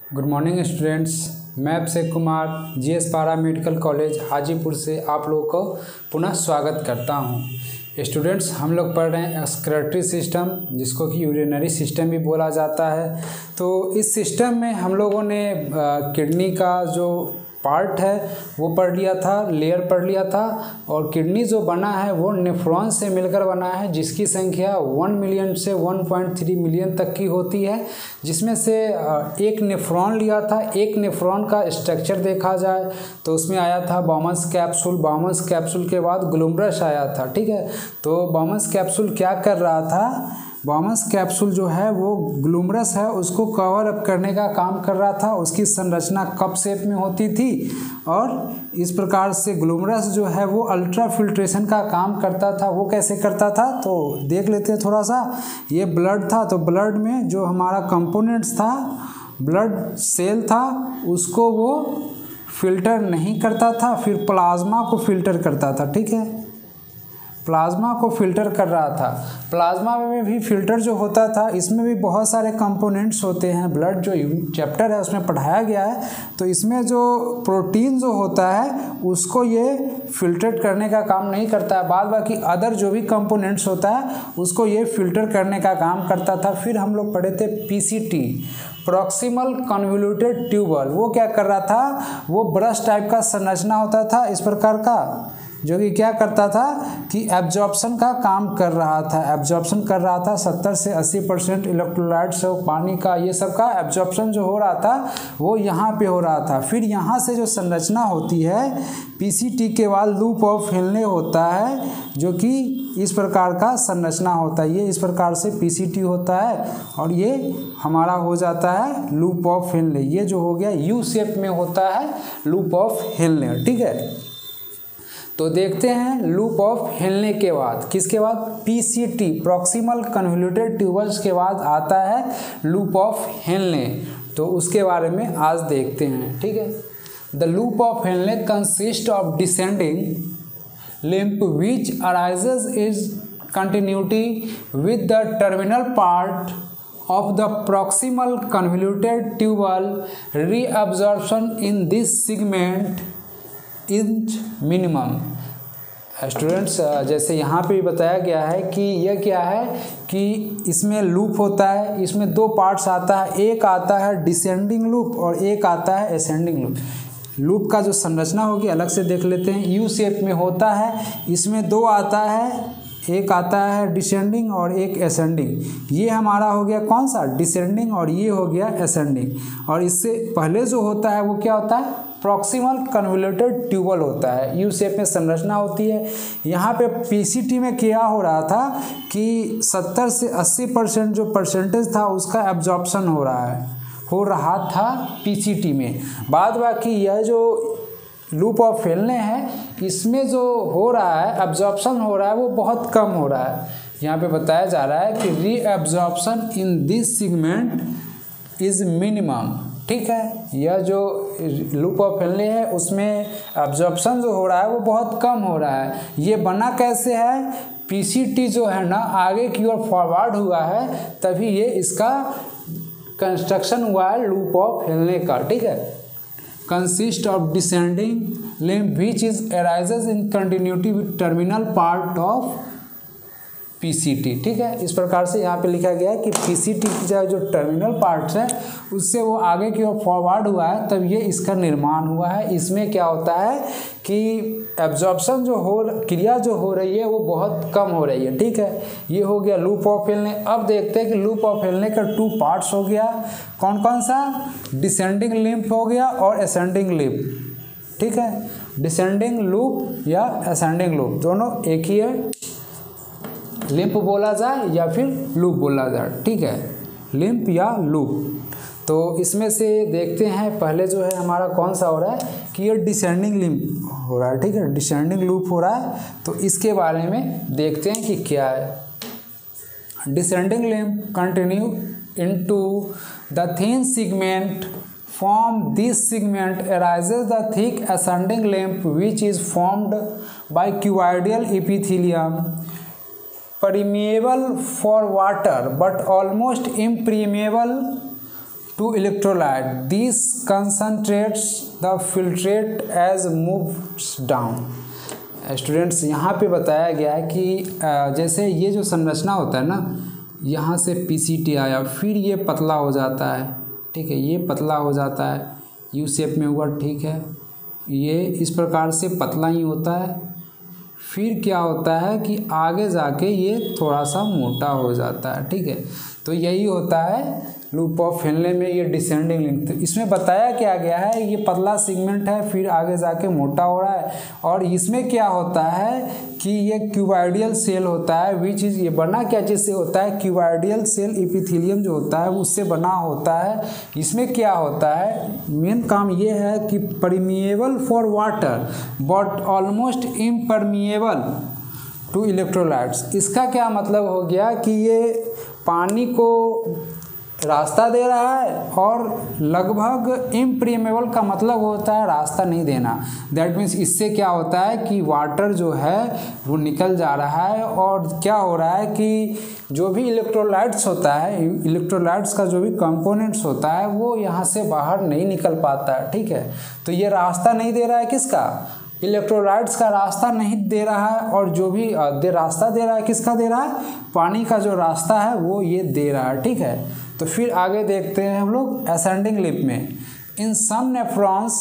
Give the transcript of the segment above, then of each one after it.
Good morning students. मैं Abhishek Kumar GS पारा medical college Hajipur से आप लोगों को पुनः स्वागत करता हूं। स्टूडेंट्स, हम लोग पढ़ रहे हैं एक्सक्रीटरी सिस्टम, जिसको कि यूरिनरी सिस्टम भी बोला जाता है। तो इस सिस्टम में हम लोगों ने किडनी का जो पार्ट है वो पढ़ लिया था, लेयर पढ़ लिया था। और किडनी जो बना है वो नेफ्रॉन से मिलकर बना है, जिसकी संख्या 1 मिलियन से 1.3 मिलियन तक की होती है। जिसमें से एक नेफ्रॉन लिया था। एक नेफ्रॉन का स्ट्रक्चर देखा जाए तो उसमें आया था बॉमस कैप्सूल। बॉमस कैप्सूल के बाद ग्लोमरस आया था। ठीक है, तो बॉमस कैप्सूल क्या कर रहा था? बॉमस कैप्सूल जो है वो ग्लूमरस है उसको कवर अप करने का काम कर रहा था। उसकी संरचना कप शेप में होती थी और इस प्रकार से ग्लूमरस जो है वो अल्ट्रा फिल्ट्रेशन का काम करता था। वो कैसे करता था तो देख लेते हैं थोड़ा सा। ये ब्लड था, तो ब्लड में जो हमारा कंपोनेंट्स था, ब्लड सेल था, उसको वो फिल्टर नहीं करता था, फिर प्लाज्मा को फिल्टर करता था। ठीक है, प्लाज्मा को फिल्टर कर रहा था। प्लाज्मा में भी फिल्टर जो होता था, इसमें भी बहुत सारे कंपोनेंट्स होते हैं। ब्लड जो चैप्टर है उसमें पढ़ाया गया है, तो इसमें जो प्रोटीन जो होता है उसको ये फिल्टर करने का काम नहीं करता है। बाद बाकी अदर जो भी कंपोनेंट्स होता है उसको ये फिल्टर करने का काम करता था। फिर हम लोग पढ़े थे पीसीटी, प्रॉक्सिमल कन्वोल्यूटेड ट्यूबल। वो क्या कर रहा था? वो ब्रश टाइप का संरचना होता था इस प्रकार का, जो कि क्या करता था कि एब्जॉर्प्शन का काम कर रहा था। एब्जॉर्प्शन कर रहा था 70 से 80% इलेक्ट्रोलाइट्स और पानी का, ये सब का एब्जॉर्प्शन जो हो रहा था वो यहाँ पे हो रहा था। फिर यहाँ से जो संरचना होती है पीसीटी के बाद लूप ऑफ हेनले होता है, जो कि इस प्रकार का संरचना होता है। ये इस प्रकार से पीसीटी होता है और ये हमारा हो जाता है लूप ऑफ हेनले। ये जो हो गया यू शेप में होता है लूप ऑफ हेनले। ठीक है, तो देखते हैं लूप ऑफ हेनले के बाद, किसके बाद? पीसीटी, प्रॉक्सिमल कन्वोल्यूटेड ट्यूबल्स के बाद आता है लूप ऑफ हेनले। तो उसके बारे में आज देखते हैं। ठीक है, the loop of Henle consist of descending lymph which arises is continuity with the terminal part of the proximal convoluted tubule. Reabsorption in this segment is minimum. Students, जैसे यहाँ पे भी बताया गया है कि यह क्या है कि इसमें लूप होता है, इसमें दो पार्ट्स आता है। एक आता है डिसेंडिंग लूप और एक आता है असेंडिंग लूप। लूप का जो संरचना होगी अलग से देख लेते हैं। यू शेप में होता है, इसमें दो आता है, एक आता है डिसेंडिंग और एक असेंडिंग। ये हमारा हो गया कौन सा? डिसेंडिंग, और ये हो गया असेंडिंग। और इससे पहले जो होता है वो क्या होता है? प्रॉक्सिमल कन्वोल्यूटेड ट्यूबल होता है। यू शेप में संरचना होती है। यहाँ पे पीसीटी में क्या हो रहा था कि 70 से 80% जो परसेंटेज था उसका एब्जॉर्प्शन हो रहा था पीसीटी में। बाद बाकी यह जो लूप ऑफ हेनले है, इसमें जो हो रहा है एब्जॉर्प्शन हो रहा है वो बहुत कम हो रहा है। यहाँ पे बताया जा रहा है कि reabsorption in this segment is minimum. ठीक है, यह जो लूप ऑफ हेनले है उसमें एब्जॉर्प्शन जो हो रहा है वो बहुत कम हो रहा है। ये बना कैसे है? पीसीटी जो है ना आगे की ओर फॉरवर्ड हुआ है, तभी ये इसका कंस्ट्रक्शन हुआ है लूप ऑफ हेनले का। ठीक है, consist of descending limb which is arises in continuity with terminal part of PCT. ठीक है, इस प्रकार से यहाँ पे लिखा गया है कि पीसीटी की जो टर्मिनल पार्ट्स है उससे वो आगे की ओर फॉरवर्ड हुआ है, तब ये इसका निर्माण हुआ है। इसमें क्या होता है कि एब्जॉर्प्शन क्रिया जो हो रही है वो बहुत कम हो रही है। ठीक है, ये हो गया लूप ऑफ हेनले। अब देखते हैं कि लूप ऑफ हेनले का 2 पार्ट्स हो गया। कौन कौन सा? डिसेंडिंग लिम्फ हो गया और असेंडिंग लिम्फ। ठीक है, डिसेंडिंग लूप या असेंडिंग लूप दोनों एक ही है। लिम्फ बोला जाए या फिर लूप बोला जाए। ठीक है, लिम्फ या लूप। तो इसमें से देखते हैं पहले जो है हमारा कौन सा हो रहा है कि ये डिसेंडिंग लिम्फ हो रहा है। ठीक है, डिसेंडिंग लूप हो रहा है, तो इसके बारे में देखते हैं कि क्या है। Descending lymph continue into the thin segment. From this segment arises the thick ascending lymph which is formed by cuboidal epithelium, permeable for water but almost impermeable to electrolyte. This concentrates the filtrate as moves down. Students यहाँ पे बताया गया है कि जैसे ये जो संरचना होता है ना, यहाँ से PCT आया, फिर ये पतला हो जाता है, ठीक है, ये पतला हो जाता है, यू शेप में हुआ, ठीक है, ये इस प्रकार से पतला ही होता है, फिर क्या होता है कि आगे जाके ये थोड़ा सा मोटा हो जाता है, ठीक है। तो यही होता है लूप ऑफ हेनले में ये डिसेंडिंग लिंक। तो इसमें बताया क्या गया है, ये पतला सेगमेंट है, फिर आगे जाके मोटा हो रहा है, और इसमें क्या होता है कि ये क्यूबाइडियल सेल होता है। विच चीज़ ये बना क्या चीज़ से होता है, क्यूबाइडियल सेल एपिथेलियम जो होता है उससे बना होता है। इसमें क्या होता है, मेन काम ये है कि permeable for water but almost impermeable to electrolytes. इसका क्या मतलब हो गया कि ये पानी को रास्ता दे रहा है, और लगभग इम्प्रीमेबल का मतलब होता है रास्ता नहीं देना। दैट मीन्स इससे क्या होता है कि वाटर जो है वो निकल जा रहा है, और क्या हो रहा है कि जो भी इलेक्ट्रोलाइट्स होता है, इलेक्ट्रोलाइट्स का जो भी कंपोनेंट्स होता है वो यहाँ से बाहर नहीं निकल पाता है, ठीक है। तो ये रास्ता नहीं दे रहा है, किसका, इलेक्ट्रोलाइट्स का रास्ता नहीं दे रहा है, और जो भी रास्ता दे रहा है, किसका दे रहा है, पानी का जो रास्ता है वो ये दे रहा है, ठीक है। तो फिर आगे देखते हैं हम लोग असेंडिंग लिप में। इन सम nephrons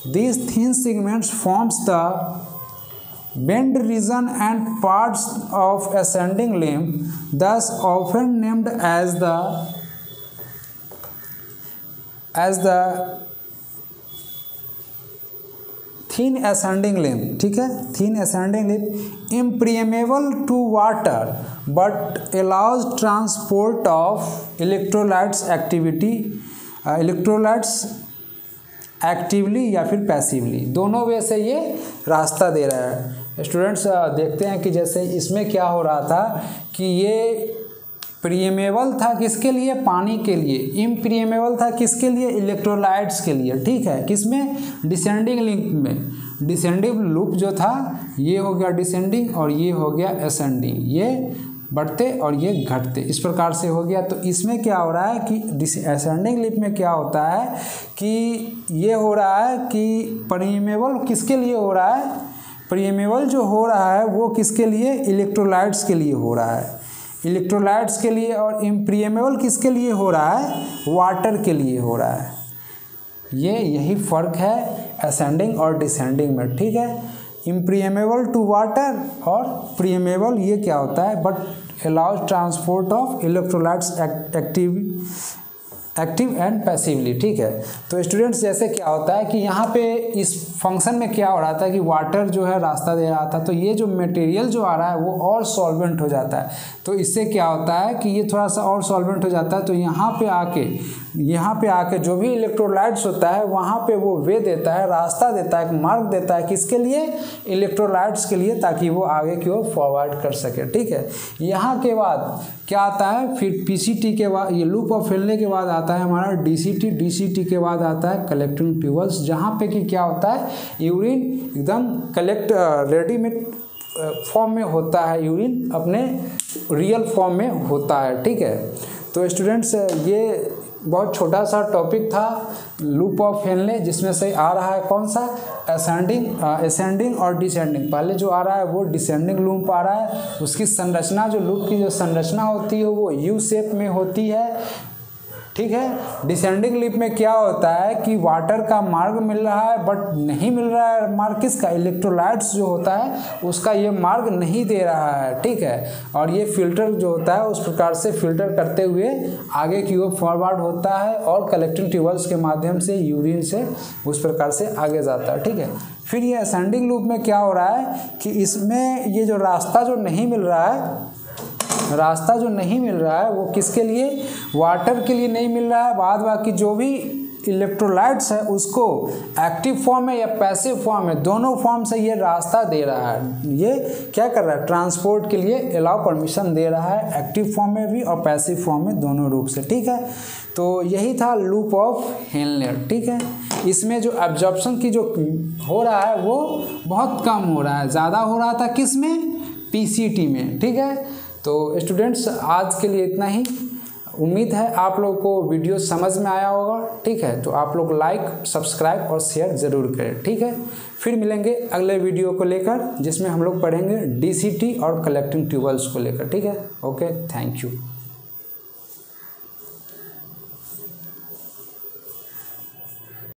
these thin segments forms the bend region and parts of ascending limb, thus often named as the thin ascending limb, ठीक है। thin ascending limb impermeable to water but allows transport of electrolytes actively या फिर passively, दोनों वे से ये रास्ता दे रहा है। स्टूडेंट्स देखते हैं कि जैसे इसमें क्या हो रहा था कि ये प्रीएमेबल था किसके लिए, पानी के लिए, इम्प्रीएमेबल था किसके लिए, इलेक्ट्रोलाइट्स के लिए, ठीक है। किसमें, डिसेंडिंग लिंक में। डिसेंडिंग लूप जो था ये हो गया डिसेंडिंग, और ये हो गया असेंडिंग, ये बढ़ते और ये घटते, इस प्रकार से हो गया। तो इसमें क्या हो रहा है कि असेंडिंग लिप में क्या होता है कि ये हो रहा है कि प्रीएमेबल किसके लिए हो रहा है, प्रीएमेबल जो हो रहा है वो किसके लिए, इलेक्ट्रोलाइट्स के लिए हो रहा है, इलेक्ट्रोलाइट्स के लिए, और इम्प्रीएमेबल किसके लिए हो रहा है, वाटर के लिए हो रहा है। यही फ़र्क है असेंडिंग और डिसेंडिंग में, ठीक है। इम्प्रीएमेबल टू वाटर और प्रीएमेबल ये क्या होता है, but allows transport of electrolytes active and passively, ठीक है। तो स्टूडेंट्स जैसे क्या होता है कि यहाँ पे इस फंक्शन में क्या हो रहा था कि वाटर जो है रास्ता दे रहा था, तो ये जो मटेरियल जो आ रहा है वो और सॉल्वेंट हो जाता है। तो इससे क्या होता है कि ये थोड़ा सा और सॉल्वेंट हो जाता है, तो यहाँ पे आके जो भी इलेक्ट्रोलाइट्स होता है वहाँ पे वो वे देता है, रास्ता देता है, मार्ग देता है, किसके लिए, इलेक्ट्रोलाइट्स के लिए, ताकि वो आगे की ओर फॉरवर्ड कर सके, ठीक है। यहाँ के बाद क्या आता है, फिर PCT के बाद, ये लूप ऑफ हेनले के बाद आता है हमारा DCT के बाद आता है कलेक्टिंग ट्यूबल्स, जहाँ पे कि क्या होता है, यूरिन एकदम कलेक्ट रेडीमेड फॉर्म में होता है, यूरिन अपने रियल फॉर्म में होता है, ठीक है। तो स्टूडेंट्स ये बहुत छोटा सा टॉपिक था लूप ऑफ हेनले, जिसमें से आ रहा है कौन सा, असेंडिंग और डिसेंडिंग। पहले जो आ रहा है वो डिसेंडिंग लूप आ रहा है, उसकी संरचना, जो लूप की जो संरचना होती है वो यू शेप में होती है, ठीक है। डिसेंडिंग लिप में क्या होता है कि वाटर का मार्ग मिल रहा है बट नहीं मिल रहा है मार्ग किसका, इलेक्ट्रोलाइट्स जो होता है उसका ये मार्ग नहीं दे रहा है, ठीक है। और ये फिल्टर जो होता है उस प्रकार से फिल्टर करते हुए आगे की ओर फॉरवर्ड होता है, और कलेक्टिंग ट्यूबल्स के माध्यम से यूरिन से उस प्रकार से आगे जाता है, ठीक है। फिर ये असेंडिंग लूप में क्या हो रहा है कि इसमें ये जो रास्ता जो नहीं मिल रहा है वो किसके लिए, वाटर के लिए नहीं मिल रहा है, बाद बाकी जो भी इलेक्ट्रोलाइट्स है उसको एक्टिव फॉर्म में या पैसिव फॉर्म में, दोनों फॉर्म से ये रास्ता दे रहा है। ये क्या कर रहा है, ट्रांसपोर्ट के लिए अलाउ परमिशन दे रहा है, एक्टिव फॉर्म में भी और पैसिव फॉर्म में, दोनों रूप से, ठीक है। तो यही था लूप ऑफ हेनले, ठीक है। इसमें जो एब्जॉर्प्शन की जो हो रहा है वो बहुत कम हो रहा है, ज़्यादा हो रहा था किस में, PCT में, ठीक है। तो स्टूडेंट्स आज के लिए इतना ही, उम्मीद है आप लोग को वीडियो समझ में आया होगा। ठीक है, तो आप लोग लाइक, सब्सक्राइब और शेयर ज़रूर करें। ठीक है, फिर मिलेंगे अगले वीडियो को लेकर, जिसमें हम लोग पढ़ेंगे DCT और कलेक्टिंग ट्यूबवेल्स को लेकर। ठीक है, ओके, थैंक यू।